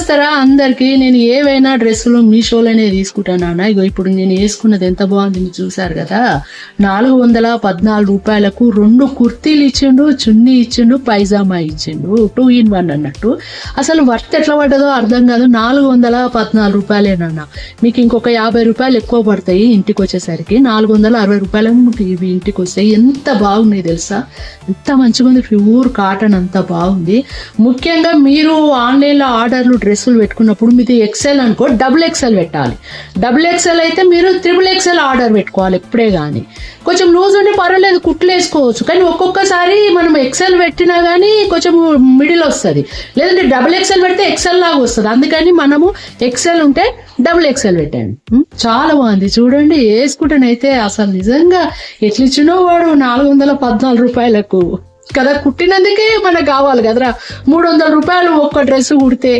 చూస్తారా అందరికి నేను ఏవైనా డ్రెస్సులు మీషోలోనే తీసుకుంటాను అన్న. ఇగో ఇప్పుడు నేను వేసుకున్నది ఎంత బాగుంది మీరు చూసారు కదా. 414 రూపాయలకు 2 కుర్తీలు ఇచ్చిండు, చున్నీ ఇచ్చిండు, పైజామా ఇచ్చిండు, 2 in 1 అన్నట్టు. అసలు వర్త్ ఎట్లా పడ్డదో అర్థం కాదు. 414 రూపాయలేనన్నా. మీకు ఇంకొక 50 రూపాయలు ఎక్కువ పడతాయి ఇంటికి వచ్చేసరికి. 460 రూపాయలకు మీకు ఇవి ఇంటికి వస్తాయి. ఎంత బాగున్నాయి తెలుసా, ఎంత మంచిగా ఉంది. ప్యూర్ కాటన్ అంత బాగుంది. ముఖ్యంగా మీరు ఆన్లైన్లో ఆర్డర్లు డ్రెస్సులు పెట్టుకున్నప్పుడు మీది ఎక్సెల్ అనుకో, డబుల్ ఎక్సెల్ పెట్టాలి. డబుల్ ఎక్సెల్ అయితే మీరు త్రిబుల్ ఎక్సెల్ ఆర్డర్ పెట్టుకోవాలి ఎప్పుడే కానీ. కొంచెం లూజ్ ఉంటే పర్వాలేదు, కుట్లు వేసుకోవచ్చు. కానీ ఒక్కొక్కసారి మనం ఎక్సెల్ పెట్టినా కానీ కొంచెం మిడిల్ వస్తుంది, లేదంటే డబుల్ ఎక్సెల్ పెడితే ఎక్సెల్ లాగా వస్తుంది. అందుకని మనము ఎక్సెల్ ఉంటే డబుల్ ఎక్సెల్ పెట్టండి. చాలా బాగుంది చూడండి. వేసుకుంటేనైతే అసలు నిజంగా ఎట్లిచ్చినో వాడు 414 రూపాయలకు కదా. కుట్టినందుకే మనకు కావాలి కదరా 300 రూపాయలు ఒక్క డ్రెస్ కుడితే.